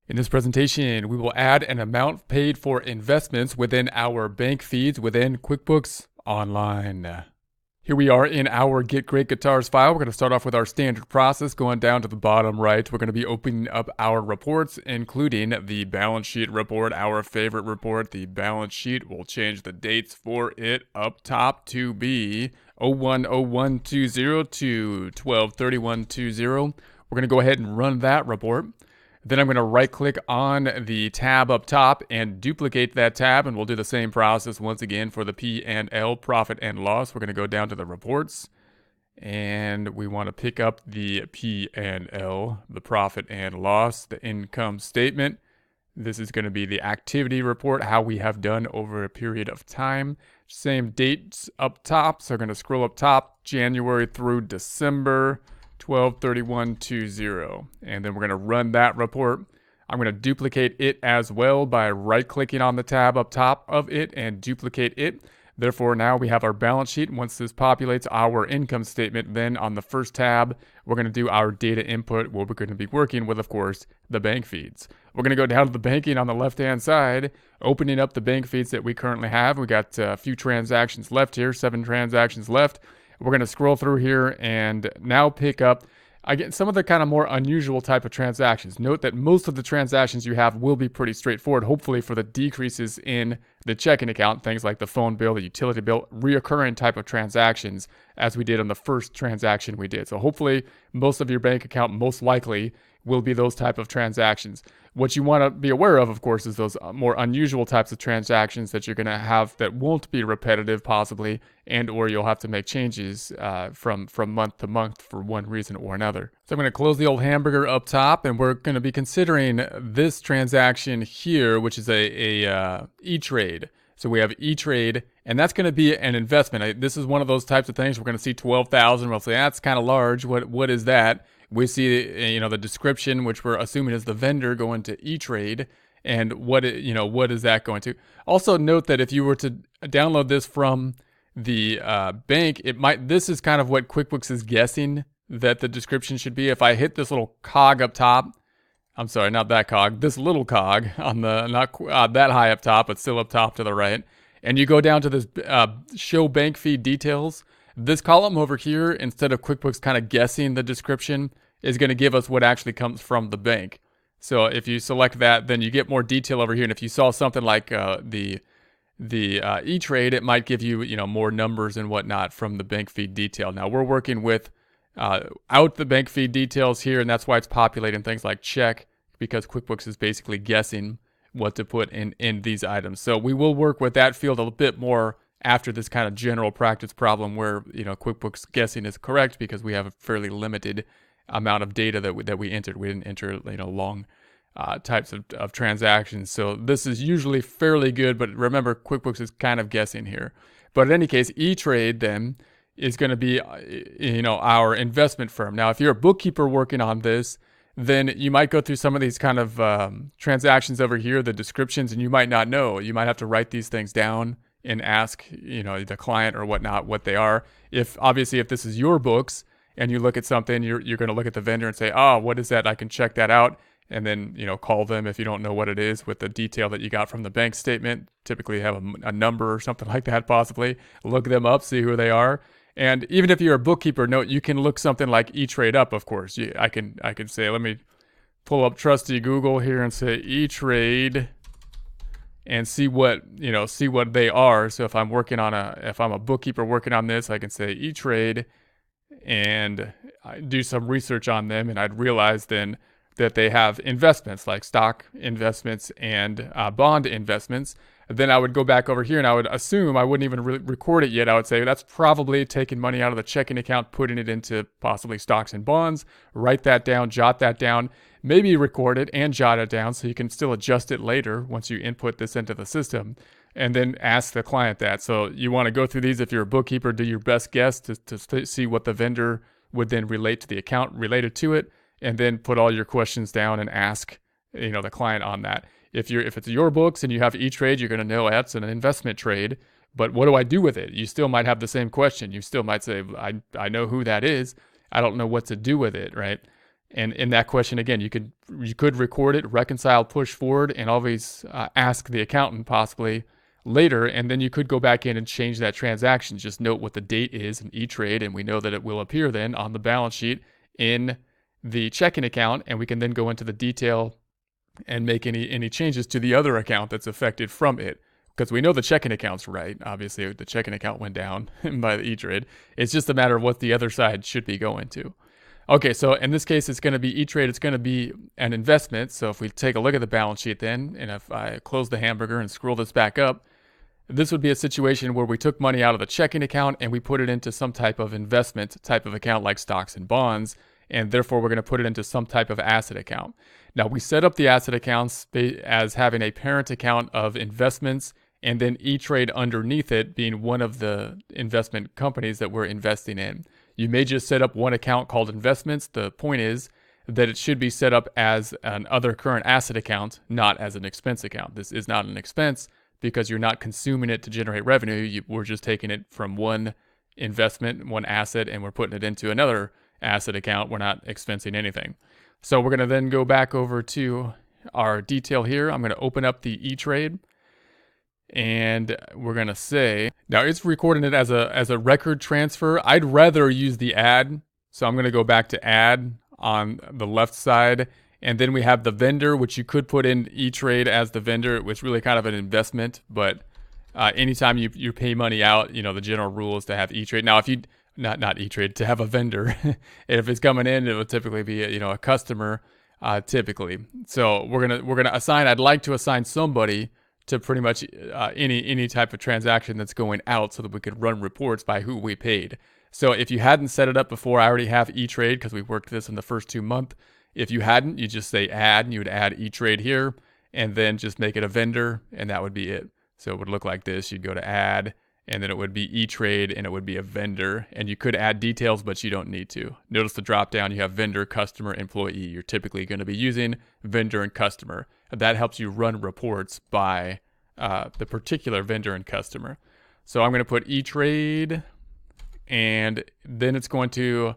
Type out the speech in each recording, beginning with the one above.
In this presentation, we will add an amount paid for investments within our bank feeds within QuickBooks Online. Here we are in our Get Great Guitars file. We're going to start off with our standard process. Going down to the bottom right, we're going to be opening up our reports, including the balance sheet report, our favorite report. The balance sheet, will change the dates for it up top to be 01/01/20 to 12/31/20. We're going to go ahead and run that report. Then I'm going to right click on the tab up top and duplicate that tab, and we'll do the same process once again for the P&L, profit and loss. We're going to go down to the reports, and we want to pick up the P&L, the profit and loss, the income statement. This is going to be the activity report, how we have done over a period of time. Same dates up top, so we're going to scroll up top, January through December. 12/31/20, and then we're going to run that report. I'm going to duplicate it as well by right-clicking on the tab up top of it and duplicate it. Therefore, now we have our balance sheet. Once this populates our income statement, then on the first tab, we're going to do our data input, where we're going to be working with, of course, the bank feeds. We're going to go down to the banking on the left-hand side, opening up the bank feeds that we currently have. We got a few transactions left here, 7 transactions left. We're going to scroll through here and now pick up, again, some of the kind of more unusual type of transactions. Note that most of the transactions you have will be pretty straightforward, hopefully for the decreases in the checking account, things like the phone bill, the utility bill, reoccurring type of transactions, as we did on the first transaction we did. So hopefully most of your bank account, most likely, will be those type of transactions. What you want to be aware of course, is those more unusual types of transactions that you're going to have that won't be repetitive possibly, and or you'll have to make changes from month to month for one reason or another. So I'm going to close the old hamburger up top, and we're going to be considering this transaction here, which is a ETrade. So we have ETrade, and that's going to be an investment. This is one of those types of things. We're going to see 12,000. We'll say that's kind of large. What is that? We see, the description, which we're assuming is the vendor, going to ETrade, and what is that going to? Also note that if you were to download this from the bank, this is kind of what QuickBooks is guessing that the description should be. If I hit this little cog up top, I'm sorry, not that cog, this little cog on the, not that high up top, but still up top to the right, and you go down to this show bank feed details, this column over here, instead of QuickBooks kind of guessing the description, is going to give us what actually comes from the bank. So if you select that, then you get more detail over here. And if you saw something like the ETrade, it might give you more numbers and whatnot from the bank feed detail. Now we're working with out the bank feed details here, and that's why it's populating things like check, because QuickBooks is basically guessing what to put in these items. So we will work with that field a little bit more after this kind of general practice problem where QuickBooks guessing is correct, because we have a fairly limited amount of data that we entered. We didn't enter long types of transactions. So this is usually fairly good, but remember, QuickBooks is kind of guessing here. But in any case, ETrade then is going to be our investment firm. Now, if you're a bookkeeper working on this, then you might go through some of these kind of transactions over here, the descriptions, and you might not know. You might have to write these things down and ask the client or whatnot what they are. If this is your books and you look at something, you're going to look at the vendor and say, oh, what is that? I can check that out. And then call them if you don't know what it is with the detail that you got from the bank statement. Typically have a number or something like that, possibly. Look them up, see who they are. And even if you're a bookkeeper, note you can look something like ETrade up, of course. I can say, let me pull up trusty Google here and say ETrade and see what they are. So if I'm a bookkeeper working on this, I can say ETrade and I do some research on them, and I'd realize then that they have investments like stock investments and bond investments. Then I would go back over here and I would assume, I wouldn't even record it yet. I would say that's probably taking money out of the checking account, putting it into possibly stocks and bonds. Write that down, jot that down, maybe record it and jot it down so you can still adjust it later once you input this into the system, and then ask the client that. So you want to go through these if you're a bookkeeper, do your best guess to see what the vendor would then relate to the account related to it, and then put all your questions down and ask the client on that. If it's your books and you have ETrade, you're going to know that's an investment trade. But what do I do with it? You still might have the same question. You still might say, I know who that is. I don't know what to do with it, right? And in that question, again, you could record it, reconcile, push forward, and always ask the accountant possibly later, and then you could go back in and change that transaction. Just note what the date is in ETrade, and we know that it will appear then on the balance sheet in the checking account, and we can then go into the detail and make any changes to the other account that's affected from it. Because we know the checking account's right. Obviously, the checking account went down by the ETrade. It's just a matter of what the other side should be going to. Okay, so in this case, it's going to be ETrade. It's going to be an investment. So if we take a look at the balance sheet then, and if I close the hamburger and scroll this back up, this would be a situation where we took money out of the checking account and we put it into some type of investment type of account like stocks and bonds, and therefore we're going to put it into some type of asset account. Now, we set up the asset accounts as having a parent account of investments and then ETrade underneath it being one of the investment companies that we're investing in. You may just set up one account called investments. The point is that it should be set up as an other current asset account, not as an expense account. This is not an expense because you're not consuming it to generate revenue. We're just taking it from one investment, one asset, and we're putting it into another asset account. We're not expensing anything. So we're going to then go back over to our detail here. I'm going to open up the ETrade. And we're going to say, now it's recording it as a record transfer. I'd rather use the add. So I'm going to go back to add on the left side. And then we have the vendor, which you could put in ETrade as the vendor, which is really kind of an investment. But anytime you pay money out, the general rule is to have ETrade. Now, if you, not ETrade, to have a vendor, if it's coming in, it would typically be, a customer, typically. So we're going to assign, I'd like to assign somebody to pretty much any type of transaction that's going out so that we could run reports by who we paid. So if you hadn't set it up before, I already have ETrade because we worked this in the first 2 months. If you hadn't, you just say add, and you would add ETrade here, and then just make it a vendor, and that would be it. So it would look like this. You'd go to add, and then it would be ETrade, and it would be a vendor. And you could add details, but you don't need to. Notice the drop down, you have vendor, customer, employee. You're typically going to be using vendor and customer. That helps you run reports by the particular vendor and customer. So I'm going to put ETrade, and then it's going to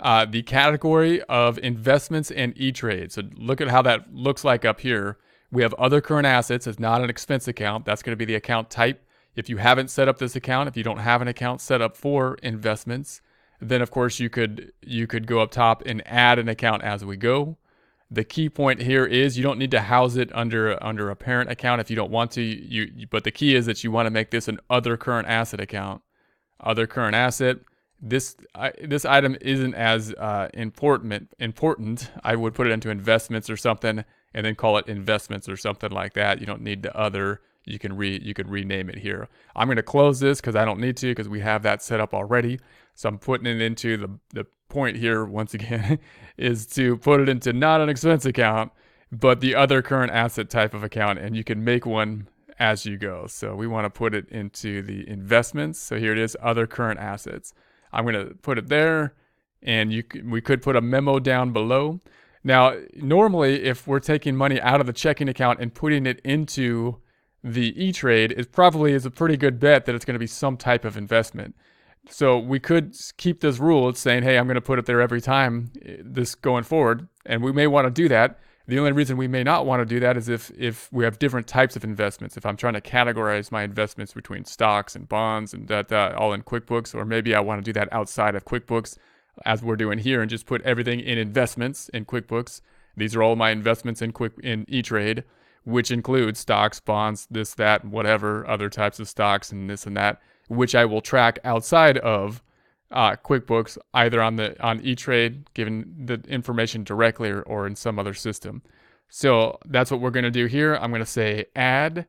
the category of investments and ETrade. So look at how that looks like up here. We have other current assets. It's not an expense account. That's going to be the account type. If you haven't set up this account, if you don't have an account set up for investments, then of course you could go up top and add an account as we go. The key point here is you don't need to house it under a parent account if you don't want to. But the key is that you want to make this an other current asset account. Other current asset. This item isn't as important. I would put it into investments or something, and then call it investments or something like that. You don't need the other. You can rename it here. I'm going to close this because I don't need to because we have that set up already. So I'm putting it into the point here once again is to put it into not an expense account, but the other current asset type of account, and you can make one as you go. So we want to put it into the investments. So here it is, other current assets. I'm going to put it there, and we could put a memo down below. Now, normally, if we're taking money out of the checking account and putting it into the ETrade, it probably is a pretty good bet that it's going to be some type of investment. So we could keep this rule. It's saying, hey, I'm going to put it there every time this going forward, and we may want to do that. The only reason we may not want to do that is if we have different types of investments. If I'm trying to categorize my investments between stocks and bonds and that all in QuickBooks, or maybe I want to do that outside of QuickBooks as we're doing here and just put everything in investments in QuickBooks. These are all my investments in ETrade, which includes stocks, bonds, this, that, whatever, other types of stocks and this and that, which I will track outside of QuickBooks, either on ETrade, given the information directly or in some other system. So that's what we're going to do here. I'm going to say add,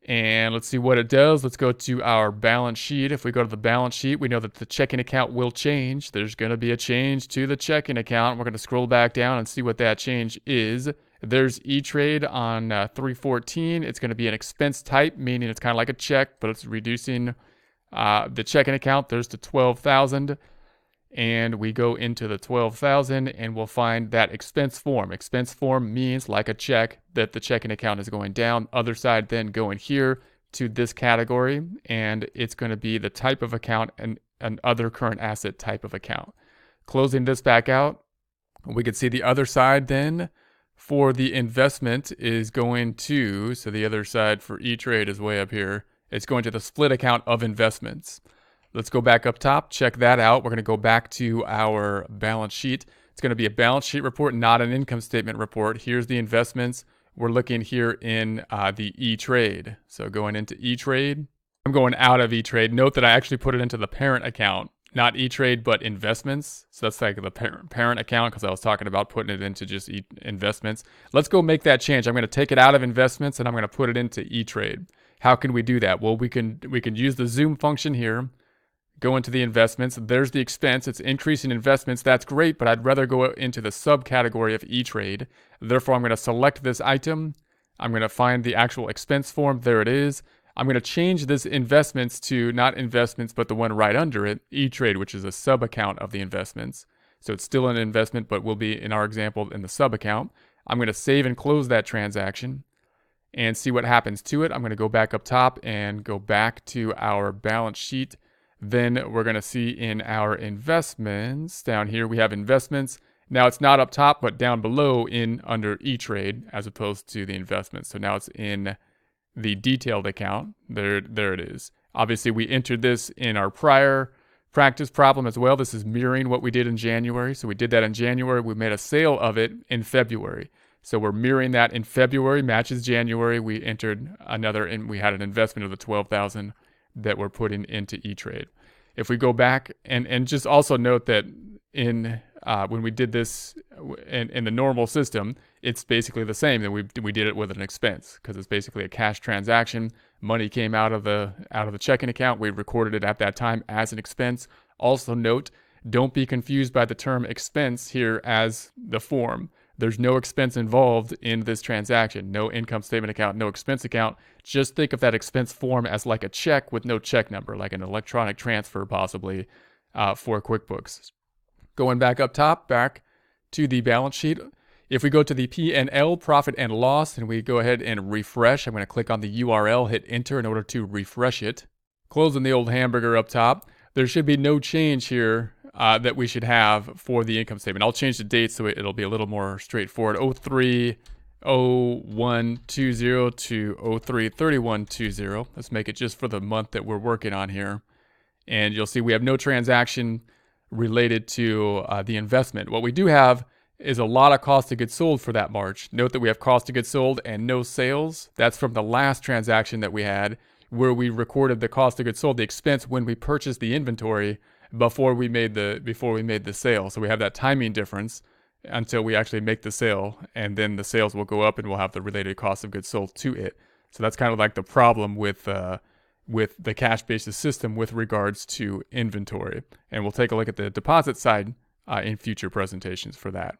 and let's see what it does. Let's go to our balance sheet. If we go to the balance sheet, we know that the checking account will change. There's going to be a change to the checking account. We're going to scroll back down and see what that change is. There's ETrade on 314. It's going to be an expense type, meaning it's kind of like a check, but it's reducing the checking account. There's the 12,000, and we go into the 12,000, and we'll find that expense form. Expense form means like a check that the checking account is going down. Other side then going here to this category, and it's going to be the type of account and an other current asset type of account. Closing this back out, We can see the other side then for the investment is going to, so the other side for ETrade is way up here. It's going to the split account of investments. Let's go back up top, check that out. We're going to go back to our balance sheet. It's going to be a balance sheet report, not an income statement report. Here's the investments. We're looking here in the ETrade. So going into ETrade, I'm going out of ETrade. Note that I actually put it into the parent account, not ETrade, but investments. So that's like the parent account because I was talking about putting it into just investments. Let's go make that change. I'm going to take it out of investments and I'm going to put it into ETrade. How can we do that? Well, we can use the zoom function here. Go into the investments. There's the expense. It's increasing investments. That's great, but I'd rather go into the subcategory of ETrade. Therefore, I'm going to select this item. I'm going to find the actual expense form. There it is. I'm going to change this investments to not investments, but the one right under it, ETrade, which is a sub account of the investments. So it's still an investment, but will be, in our example, in the sub account. I'm going to save and close that transaction and see what happens to it. I'm going to go back up top and go back to our balance sheet. Then we're going to see in our investments, down here we have investments. Now it's not up top, but down below in under ETrade as opposed to the investments. So now it's in the detailed account. There it is. Obviously we entered this in our prior practice problem as well. This is mirroring what we did in January. So we did that in January. We made a sale of it in February. So we're mirroring that in February, matches January. We entered another, and we had an investment of the 12,000 that we're putting into ETrade. If we go back and just also note that in when we did this in the normal system, it's basically the same. That we did it with an expense because it's basically a cash transaction. Money came out of the checking account. We recorded it at that time as an expense. Also note, don't be confused by the term expense here as the form. There's no expense involved in this transaction. No income statement account, no expense account. Just think of that expense form as like a check with no check number, like an electronic transfer possibly for QuickBooks. Going back up top, back to the balance sheet. If we go to the P&L, profit and loss, and we go ahead and refresh, I'm going to click on the URL, hit enter in order to refresh it. Closing the old hamburger up top. There should be no change here that we should have for the income statement. I'll change the date so it'll be a little more straightforward. 03/01/20 to 03/31/20. Let's make it just for the month that we're working on here. And you'll see we have no transaction related to the investment. What we do have is a lot of cost of goods sold for that March. Note that we have cost of goods sold and no sales. That's from the last transaction that we had where we recorded the cost of goods sold, the expense when we purchased the inventory before we made the sale. So we have that timing difference until we actually make the sale, and then the sales will go up and we'll have the related cost of goods sold to it. So that's kind of like the problem with the cash basis system with regards to inventory. And we'll take a look at the deposit side in future presentations for that.